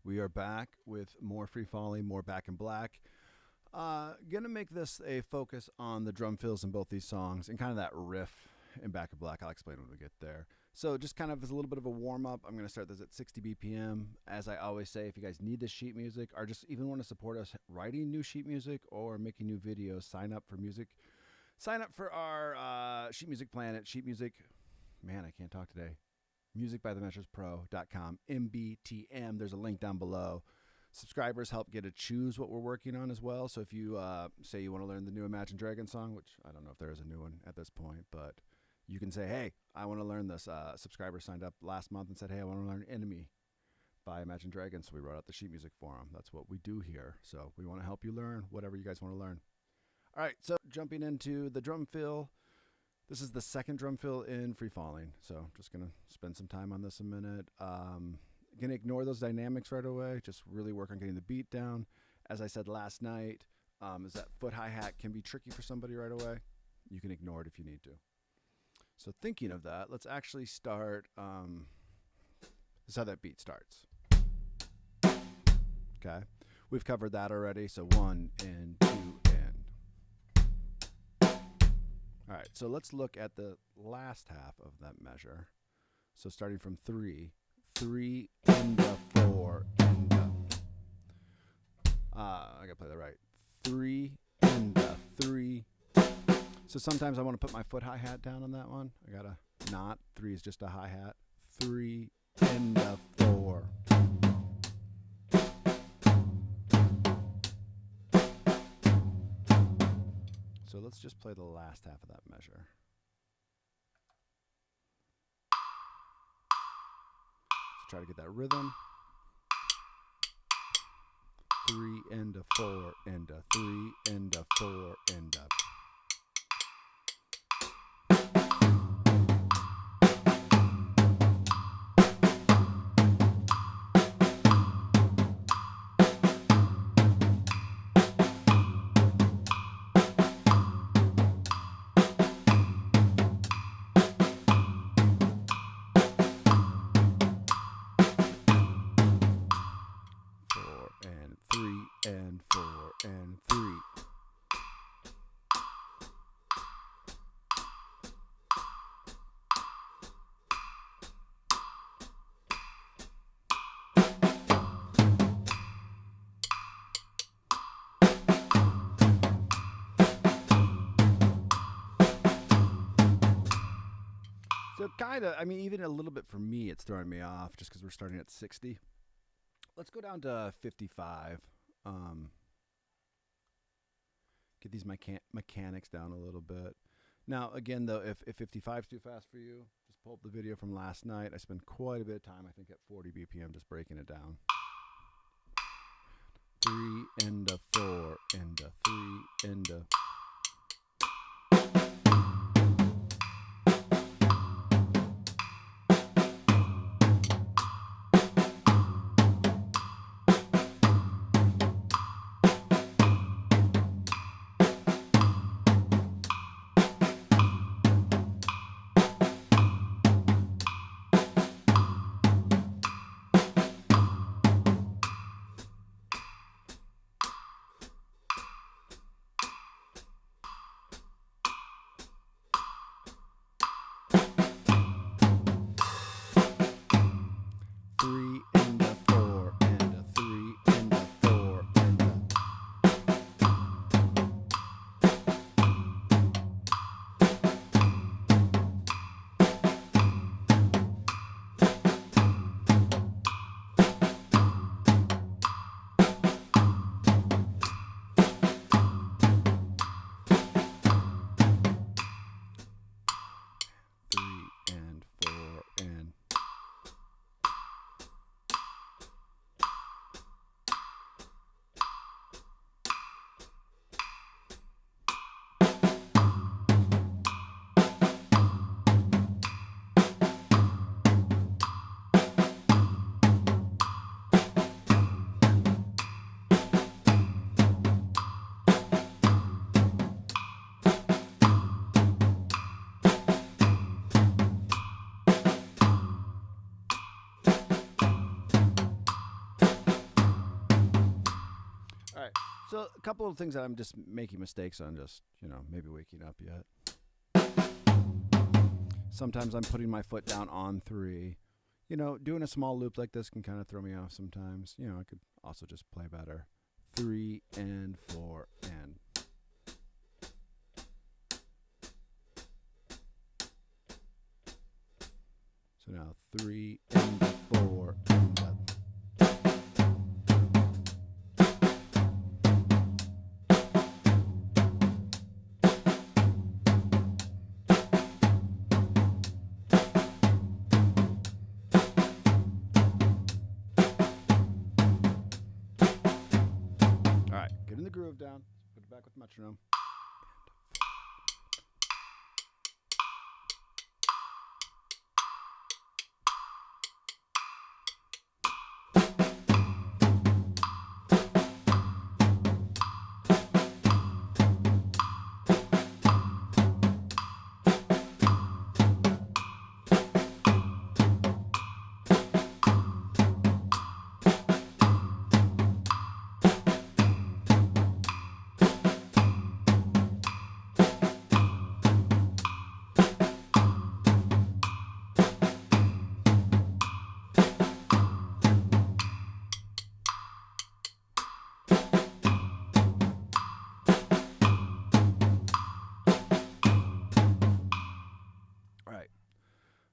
We are back with more free falling, more back in black. Gonna make this a focus on the drum fills in both these songs and kind of that riff in Back in Black. I'll explain when we get there. So just kind of as a little bit of a warm up, I'm gonna start this at 60 BPM. As I always say, if you guys need this sheet music or just even want to support us writing new sheet music or making new videos, sign up for music. Sign up for our sheet music plan at sheet music. Man, I can't talk today. musicbythemeasurespro.com, MBTM. There's a link down below. Subscribers help get to choose what we're working on as well. So if you say you want to learn the new Imagine Dragons song, which I don't know if there is a new one at this point, but you can say, hey, I want to learn this. Subscribers signed up last month and said, hey, I want to learn Enemy by Imagine Dragons. So we wrote out the sheet music for them. That's what we do here. So we want to help you learn whatever you guys want to learn. All right, so jumping into the drum fill. This is the second drum fill in Free Falling, so just going to spend some time on this a minute. Going to ignore those dynamics right away, just really work on getting the beat down. As I said last night, is that foot hi-hat can be tricky for somebody right away. You can ignore it if you need to. So thinking of that, let's actually start, this is how that beat starts. Okay, we've covered that already, so 1 and 2 and. All right, so let's look at the last half of that measure. So starting from 3 and 4 and I gotta play that right. 3 and 3. So sometimes I want to put my foot hi-hat down on that one. I gotta not. 3 is just a hi-hat. 3 and 4. So let's just play the last half of that measure. So try to get that rhythm. 3 and 4 and 3 and 4 and and 4 and 3. So kind of, I mean, even a little bit for me, it's throwing me off just because we're starting at 60. Let's go down to 55. Get these mechanics down a little bit. Now, again, though, if 55 is too fast for you, just pull up the video from last night. I spent quite a bit of time, I think, at 40 BPM just breaking it down. 3 and 4 and 3 and right. So a couple of things that I'm just making mistakes on, just, maybe waking up yet. Sometimes I'm putting my foot down on 3. Doing a small loop like this can kind of throw me off sometimes. I could also just play better. 3 and 4 and. So now 3 and 4 and. Getting the groove down. Put it back with metronome.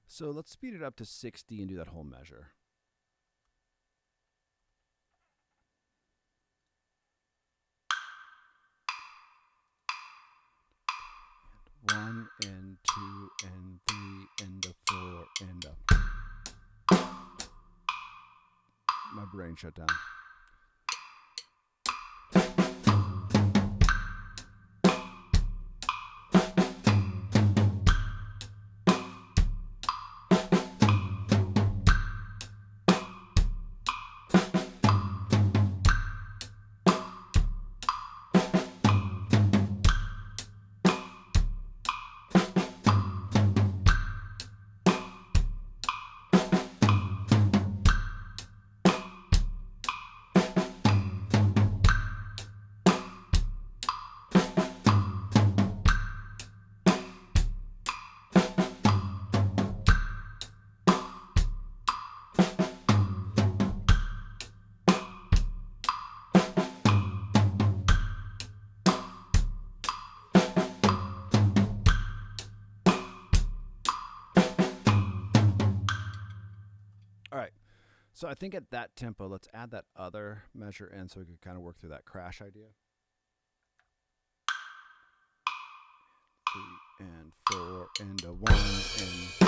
So let's speed it up to 60 and do that whole measure. And 1 and 2 and 3 and a 4 and a. My brain shut down. All right. So I think at that tempo, let's add that other measure in so we can kind of work through that crash idea. 3 and 4 and a 1 and.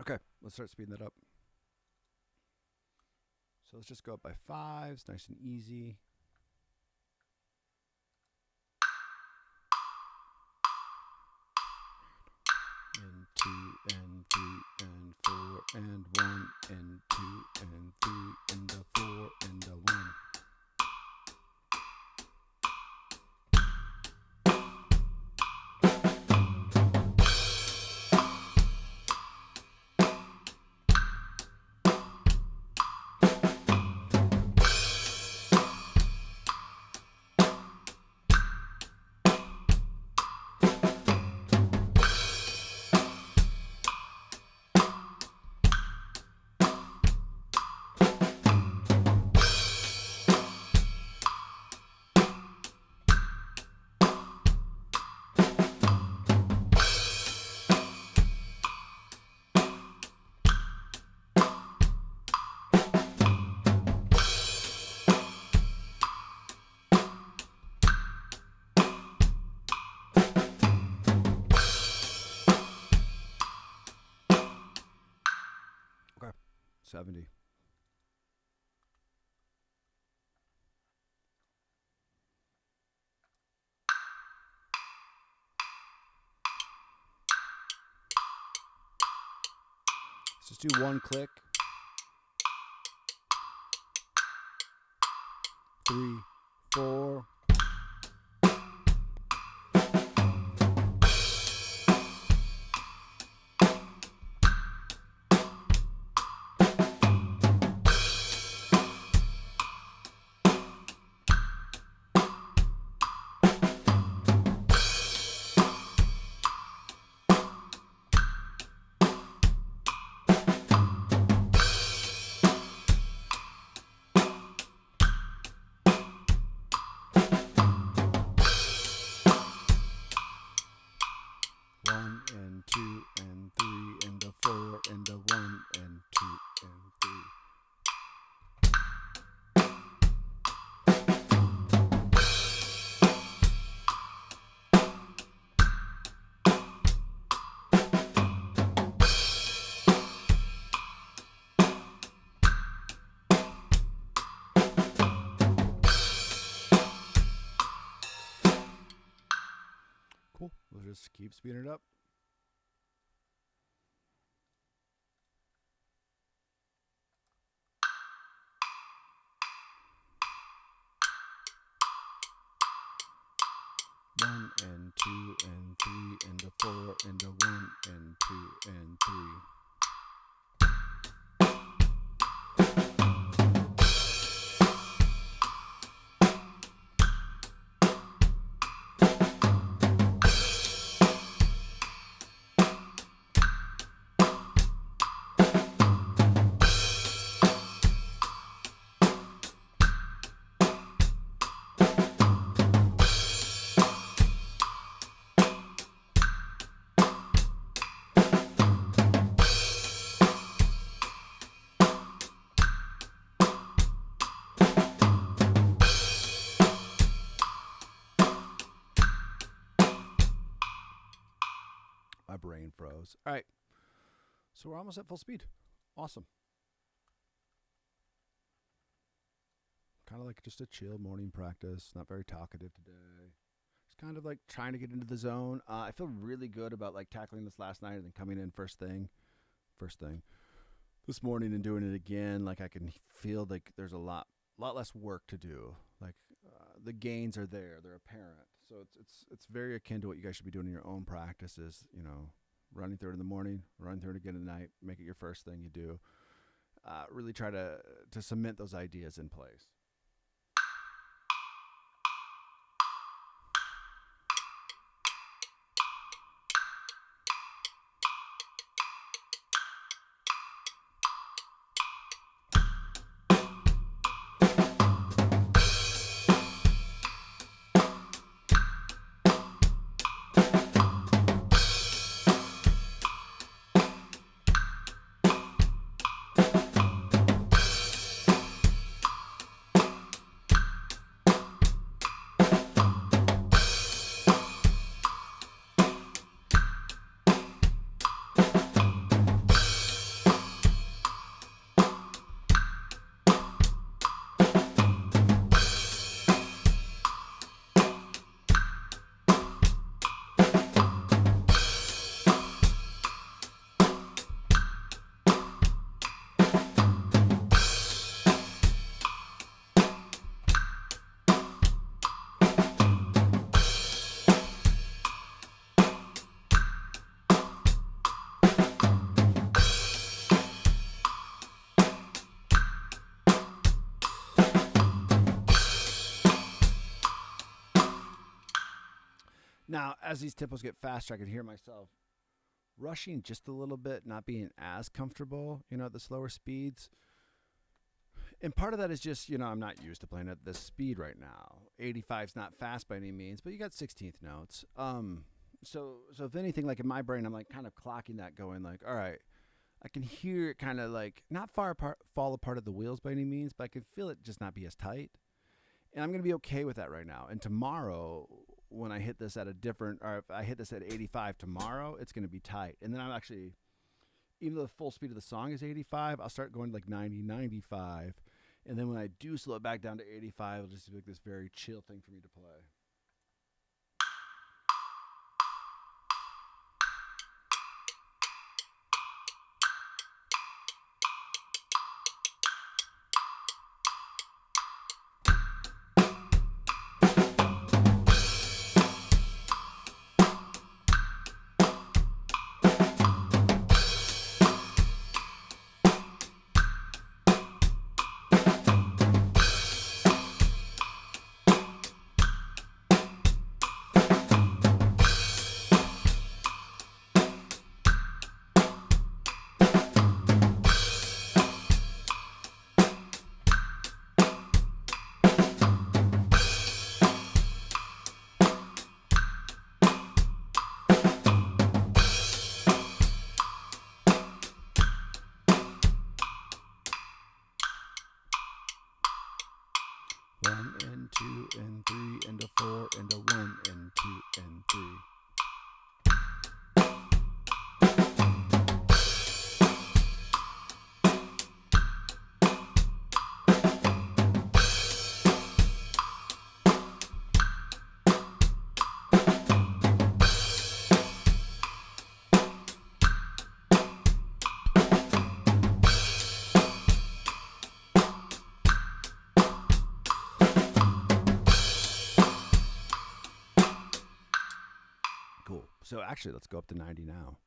Okay, let's start speeding that up. So let's just go up by 5s, nice and easy. And 2 and 3 and 4 and 1 and 2 and 3 and a 4 and a 1. 70. Let's just do one click. 3, 4. One and two and three and a 4 and a 1 and 2 and 3. Cool. We'll just keep speeding it up. One and two and three and a 4 and a 1 and 2 and 3. My brain froze. All right. So we're almost at full speed. Awesome. Kind of like just a chill morning practice. Not very talkative today. Just kind of like trying to get into the zone. I feel really good about like tackling this last night and then coming in first thing this morning and doing it again. Like I can feel like there's a lot less work to do. Like the gains are there. They're apparent. So it's very akin to what you guys should be doing in your own practices, you know, running through it in the morning, running through it again at night, make it your first thing you do. Really try to cement those ideas in place. Now, as these tempos get faster, I can hear myself rushing just a little bit, not being as comfortable, you know, at the slower speeds. And part of that is just, you know, I'm not used to playing at this speed right now. 85's not fast by any means, but you got 16th notes. So if anything, like in my brain, I'm like kind of clocking that going like, all right, I can hear it kind of like not fall apart at the wheels by any means, but I can feel it just not be as tight. And I'm going to be okay with that right now. And tomorrow, when I hit this at a different, or if I hit this at 85 tomorrow, it's going to be tight. And then I'm actually, even though the full speed of the song is 85, I'll start going to like 90, 95. And then when I do slow it back down to 85, it'll just be like this very chill thing for me to play. One and two and three and a four and a one and two and three. Cool. So actually, let's go up to 90 now.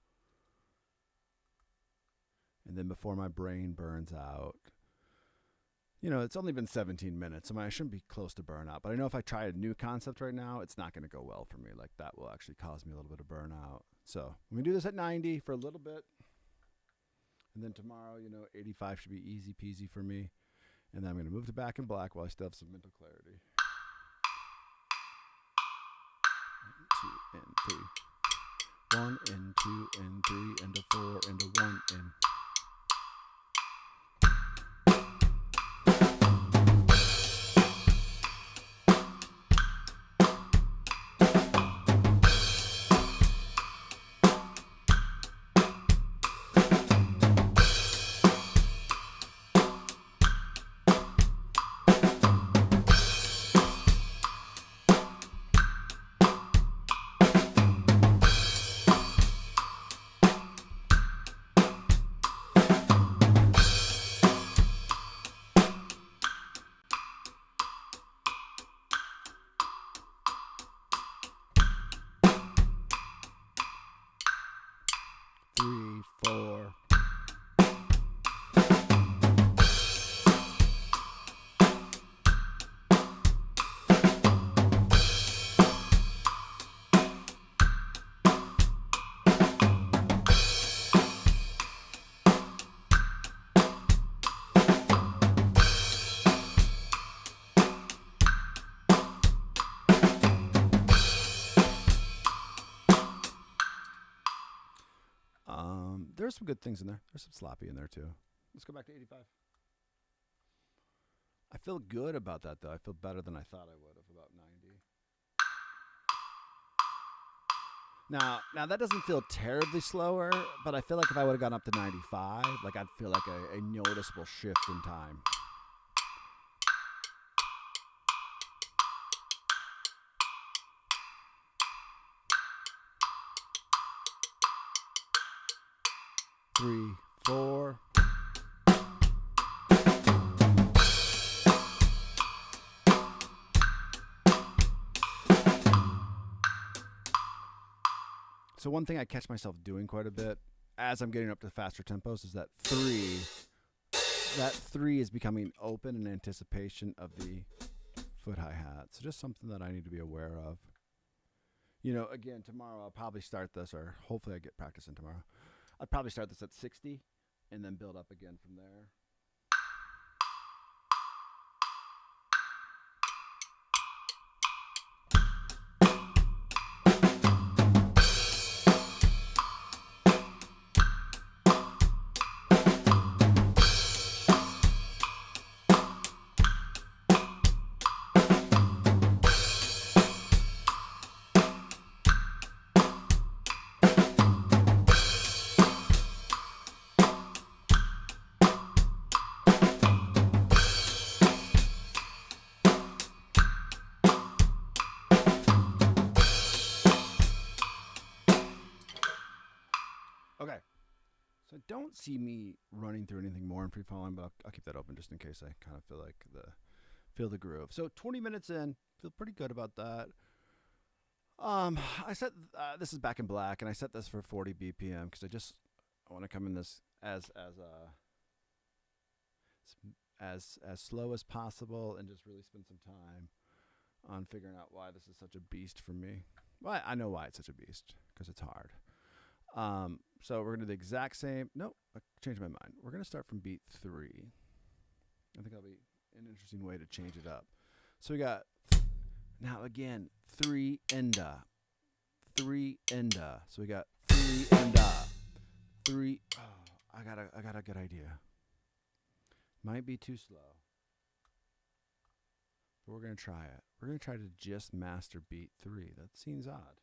And then before my brain burns out, it's only been 17 minutes, so I shouldn't be close to burnout. But I know if I try a new concept right now, it's not going to go well for me. Like, that will actually cause me a little bit of burnout. So I'm going to do this at 90 for a little bit. And then tomorrow, 85 should be easy peasy for me. And then I'm going to move to Back in Black while I still have some mental clarity. 1, 2, and 3. 1 and 2 and 3 and a 4 and a 1 and. There's some good things in there. There's some sloppy in there too. Let's go back to 85. I feel good about that though. I feel better than I thought I would of about 90. Now that doesn't feel terribly slower, but I feel like if I would have gone up to 95, like I'd feel like a noticeable shift in time. Three, 4. So one thing I catch myself doing quite a bit as I'm getting up to faster tempos is that 3. That 3 is becoming open in anticipation of the foot hi-hat. So just something that I need to be aware of. Again, tomorrow I'll probably start this, or hopefully I get practice in tomorrow. I'd probably start this at 60 and then build up again from there. don't see me running through anything more in free falling, but I'll keep that open just in case I kind of feel the groove. So 20 minutes in, feel pretty good about that. I set this is Back in Black, and I set this for 40 BPM because I want to come in this as slow as possible and just really spend some time on figuring out why this is such a beast for me. Well, I know why it's such a beast, because it's hard. So we're gonna do the exact same. Nope, I changed my mind. We're gonna start from beat 3. I think that'll be an interesting way to change it up. So we got now again 3 and 3 and So we got 3 and 3. Oh, I got a good idea. Might be too slow, but we're gonna try it. We're gonna try to just master beat 3. That seems odd,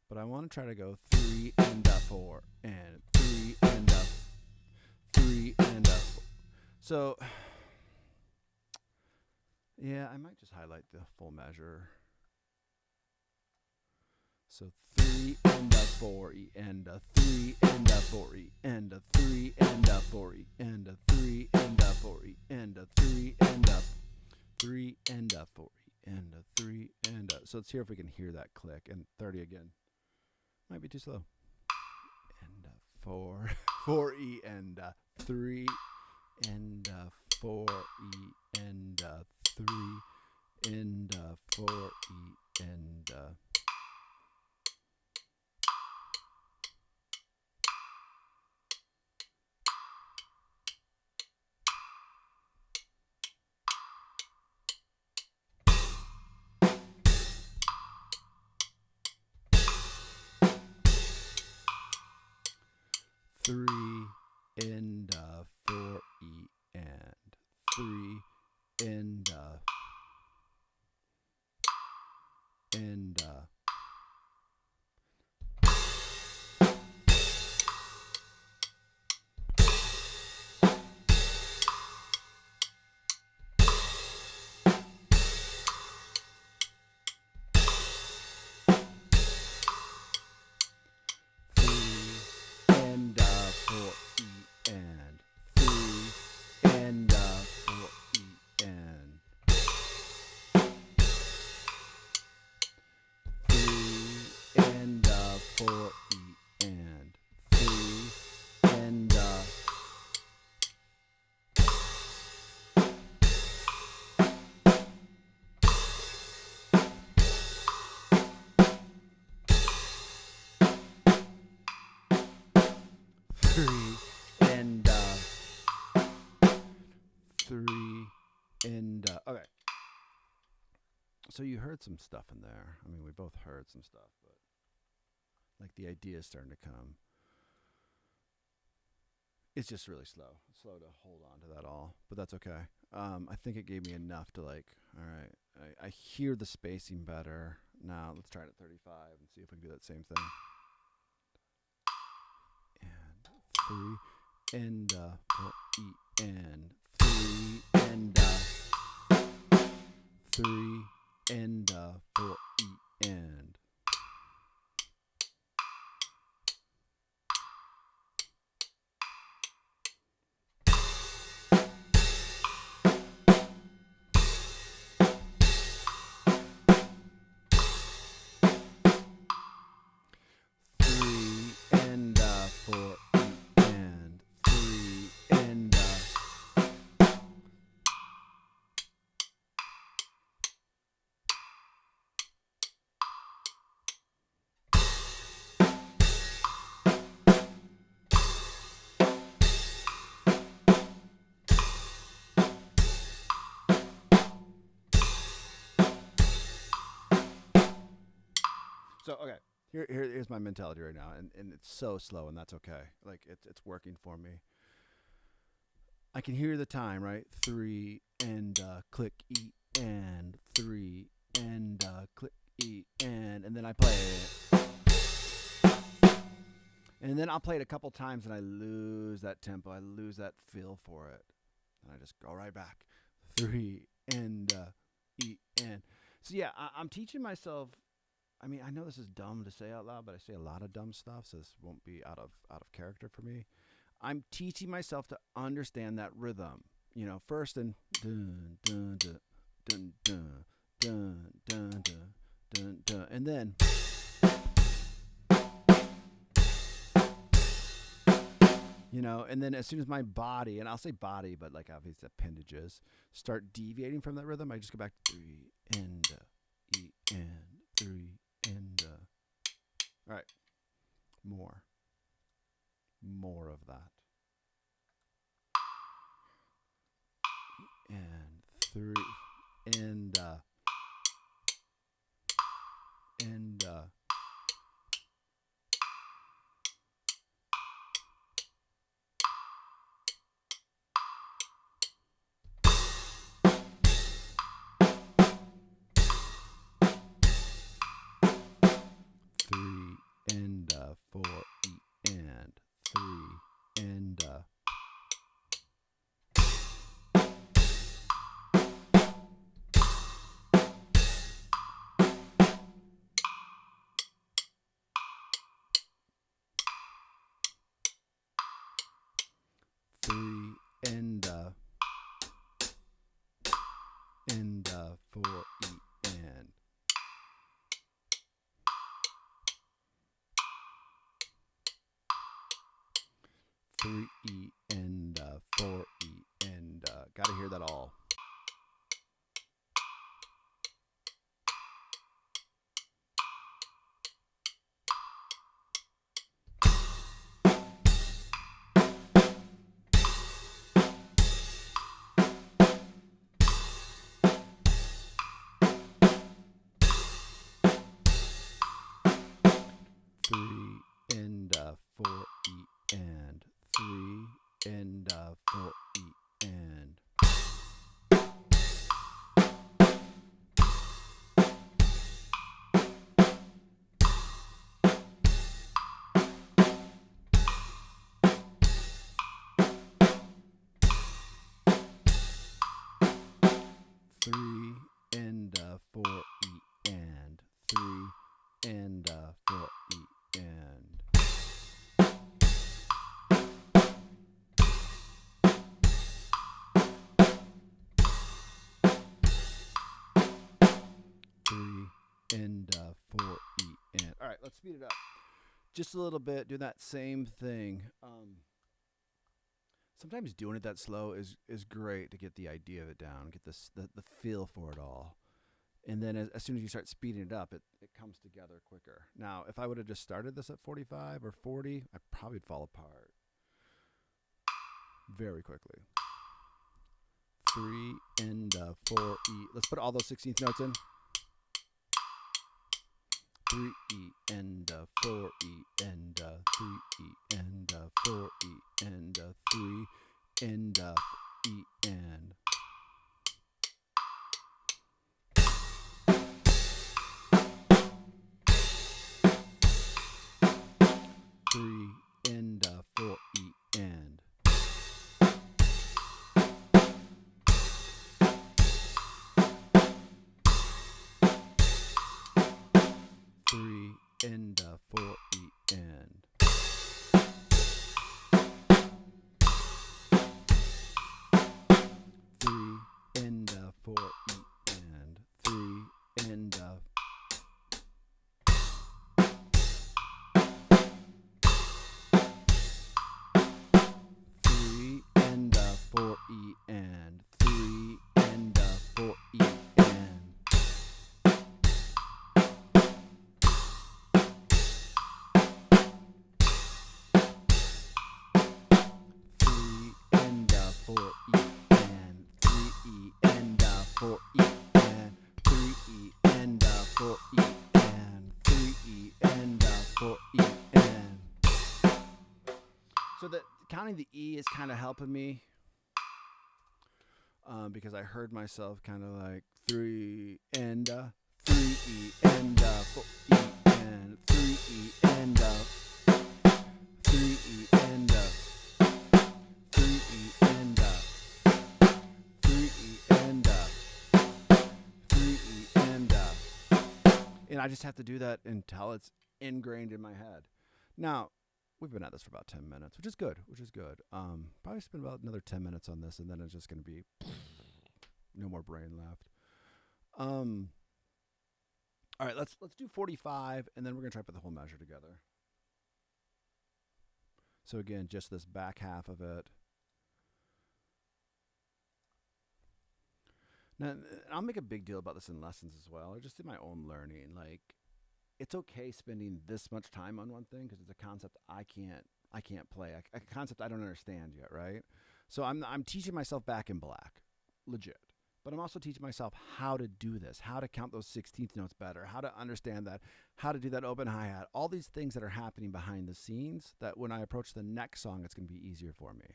but I want to try to go 3 and 4 and 3 and 3 and 4. So yeah, I might just highlight the full measure. So 3 and 4 E and 3 and 4 E and 3 and 4 E and 3 and 4 E and 3 and 3 and 4 E and 3 and so let's hear if we can hear that click. And 30 again. Might be too slow. And 4 4 E and 3 and 4 E and 3 and 4 E and 3 and 4 E and 3 and 3 and 3 and okay. So you heard some stuff in there. I mean, we both heard some stuff, but like the idea is starting to come. It's just really slow to hold on to that all, but that's okay. I think it gave me enough to like, all right, I hear the spacing better. Now let's try it at 35 and see if we can do that same thing. And 3 and 4 E and 3 and 3 and 4 E and 3 and 4 E and 3 and 'So okay, here's my mentality right now, and it's so slow, and that's okay. Like it's working for me. I can hear the time, right? 3 and click E and 3 and click E and then I play it. And then I'll play it a couple times and I lose that tempo. I lose that feel for it. And I just go right back. 3 and E and. So yeah, I'm teaching myself I mean, I know this is dumb to say out loud, but I say a lot of dumb stuff, so this won't be out of character for me. I'm teaching myself to understand that rhythm. You know, first and dun dun dun dun dun dun dun dun dun dun, and then you know, and then as soon as my body, and I'll say body, but like obviously appendages, start deviating from that rhythm, I just go back to three and E and three and all right, more of that, and three and and 4 E and 3 and 3 and 4 E and 3 E and 4 E and gotta hear that all. Three and 4 E and 3 and 4 E and 3 and 4 E and 3 and 4 E and 3 and 4 E and. All right, let's speed it up just a little bit. Do that same thing. Sometimes doing it that slow is great to get the idea of it down, get the feel for it all. And then as soon as you start speeding it up, it comes together quicker. Now, if I would have just started this at 45 or 40, I'd probably fall apart very quickly. 3 and 4 E. Let's put all those 16th notes in. 3 E and 4 E and 3 E and 4 E and 3 and E and 3 and 4 E and 3 and 4 E and 3 and 4 E and 3 and 3 and 4 E and 3 and 4 E and 3 and 4 E and 3 E and 4 E and 3 E and 4 E and 3 E and 4 E and. So that counting the E is kind of helping me because I heard myself kind of like 3 and 3 E and 4 E and 3 E and 3 E and 3 E and 3 E and 3 E and And I just have to do that until it's ingrained in my head. Now, we've been at this for about 10 minutes, which is good, probably spend about another 10 minutes on this, and then it's just going to be no more brain left. All right, let's do 45, and then we're going to try to put the whole measure together. So again, just this back half of it. Now, I'll make a big deal about this in lessons as well, or just in my own learning. Like, it's okay spending this much time on one thing because it's a concept I can't play, a concept I don't understand yet, right? So I'm teaching myself Back in Black, legit. But I'm also teaching myself how to do this, how to count those 16th notes better, how to understand that, how to do that open hi-hat, all these things that are happening behind the scenes that when I approach the next song, it's going to be easier for me.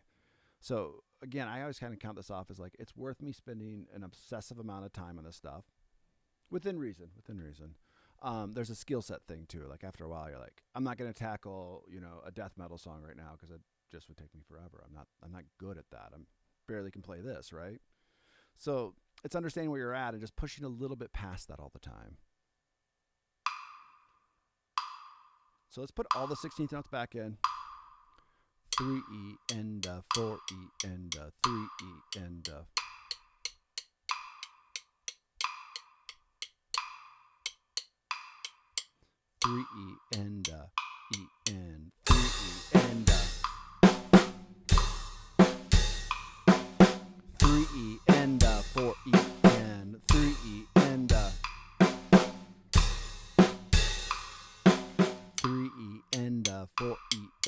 So again, I always kind of count this off as like, it's worth me spending an obsessive amount of time on this stuff within reason. There's a skill set thing too. Like after a while, you're like, I'm not going to tackle, a death metal song right now because it just would take me forever. I'm not good at that. I barely can play this, right? So it's understanding where you're at and just pushing a little bit past that all the time. So let's put all the 16th notes back in. 3E and 4E and 3E and 3E and E and 3E and 3E and 4E and 3E and 3E and 4E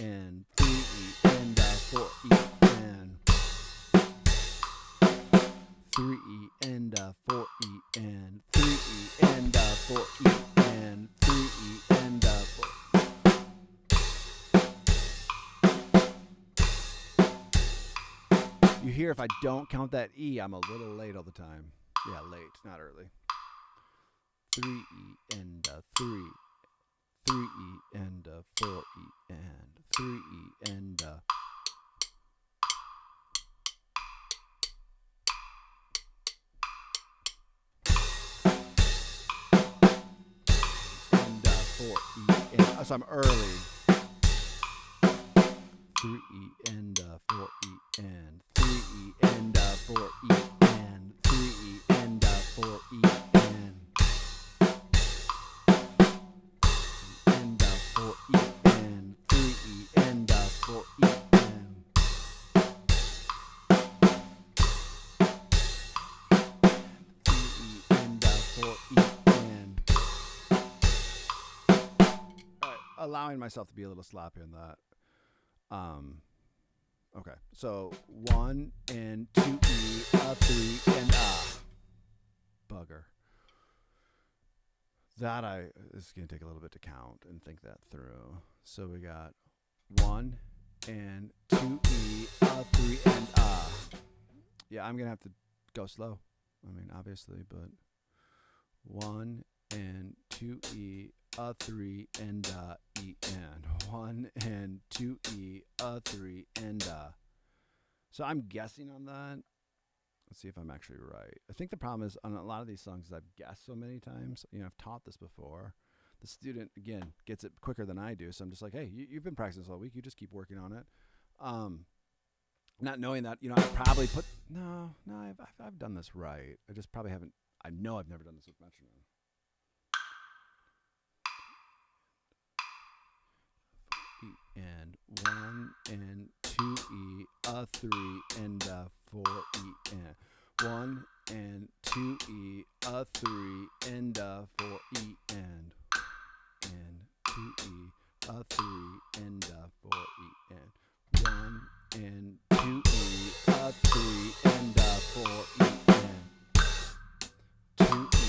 and 3E and 4E and 3E and 4E and 3E and 4E and 3E and 4. You hear if I don't count that E, I'm a little late all the time. Yeah, late, not early. 3E and 3. 3E and 4E and 3E and 4E and so I'm early. 3E and 4E and 3E and 4E and 3E and 4E and 4E and 3E and 4E and 3E and 4E and. All right, allowing myself to be a little sloppy on that. Okay, so 1 and 2E, 3 and bugger. This is gonna take a little bit to count and think that through. So we got 1 and 2E, 3 and Yeah, I'm gonna have to go slow. I mean, obviously, but 1 and 2E, 3 and E and 1 and 2E, 3 and So I'm guessing on that. Let's see if I'm actually right. I think the problem is on a lot of these songs is I've guessed so many times. I've taught this before. The student, again, gets it quicker than I do. So I'm just like, hey, you've been practicing this all week. You just keep working on it. Not knowing that, I probably put, no, I've done this right. I just probably haven't, I know I've never done this with metronome. And 1 and 2E, 3 and 4E and 1 and 2E, 3 and 4E and 2E, 3 and 4E and 1 and 2E, 3 and 4E and 2E,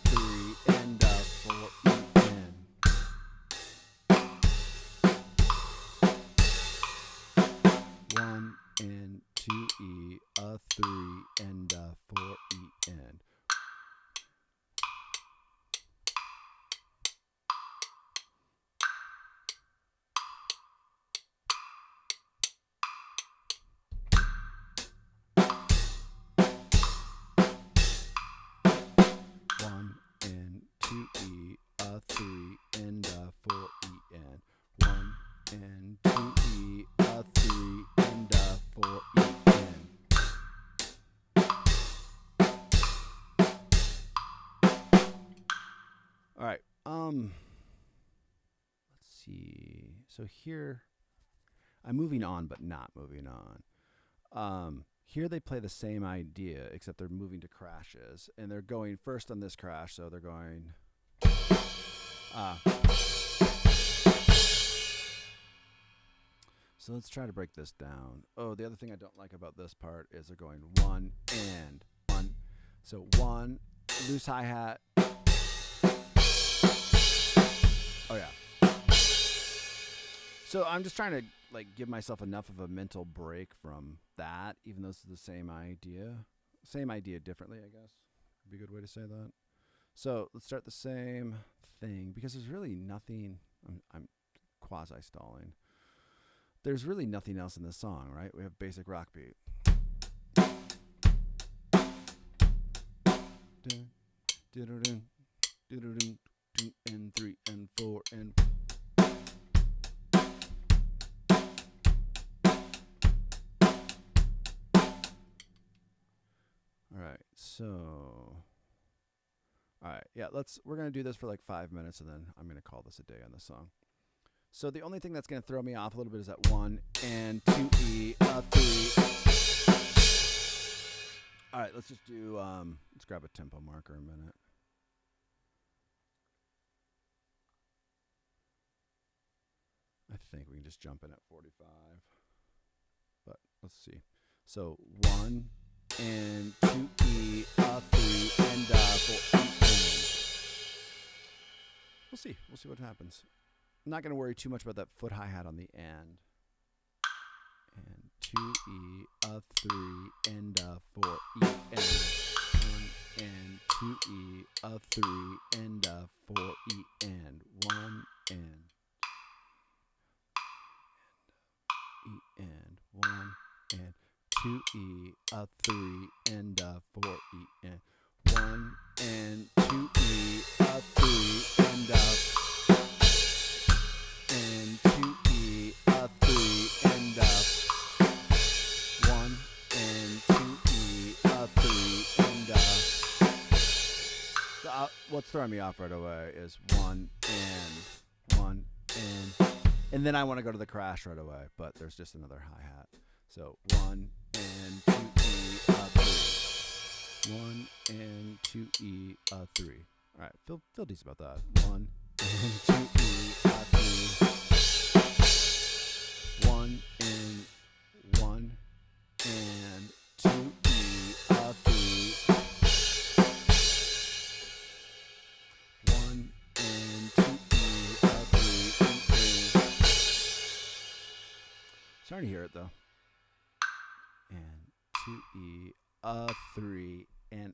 3 and 4E and 1 and 2E, 3 and 4E and All right. Let's see. So here, I'm moving on, but not moving on. Here they play the same idea, except they're moving to crashes, and they're going first on this crash, so they're going. So let's try to break this down. Oh, the other thing I don't like about this part is they're going one and one. So one, loose hi-hat. Oh yeah. So I'm just trying to like give myself enough of a mental break from that, even though this is the same idea. Same idea differently, I guess. Would be a good way to say that. So let's start the same thing because there's really nothing. I'm quasi-stalling. There's really nothing else in this song, right? We have basic rock beat. And 3 and 4 and. All right, so. All right, yeah, we're going to do this for like 5 minutes and then I'm going to call this a day on this song. So the only thing that's going to throw me off a little bit is that 1 and 2E, 3. All right, let's just do, let's grab a tempo marker a minute. I think we can just jump in at 45. But let's see. So 1 and 2E, 3 and 4. We'll see. We'll see what happens. I'm not going to worry too much about that foot hi-hat on the end. And 2E, 3 and 4E and 1 and 2E, 3 and 4E and 1 and E and 1 and 2E, 3 and 4E and 1 and 2E, 3 and 2E, 3 and 1 and 2E, 3 and what's throwing me off right away is 1 and then I want to go to the crash right away, but there's just another hi-hat. So 1 and 2E, 3. 1 and 2E, 3. All right, feel decent about that. 1 and 2E, 3. 1 and 2E, 3. 1 and 2E, 3. Starting to hear it though. And 2E, 3 and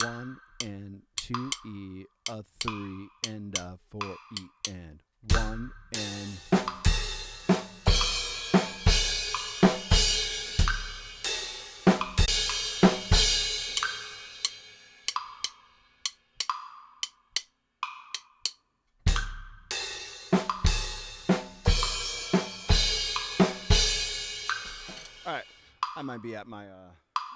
1 and 2E, 3 and 4E and 1 and. All right, I might be at my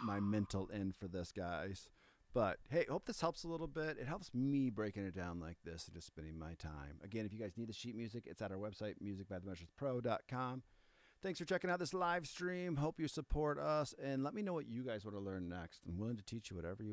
my mental end for this, guys. But hey, hope this helps a little bit. It helps me breaking it down like this and just spending my time. Again, if you guys need the sheet music, it's at our website, musicbythemeasurespro.com. Thanks for checking out this live stream. Hope you support us, and let me know what you guys want to learn next. I'm willing to teach you whatever you want.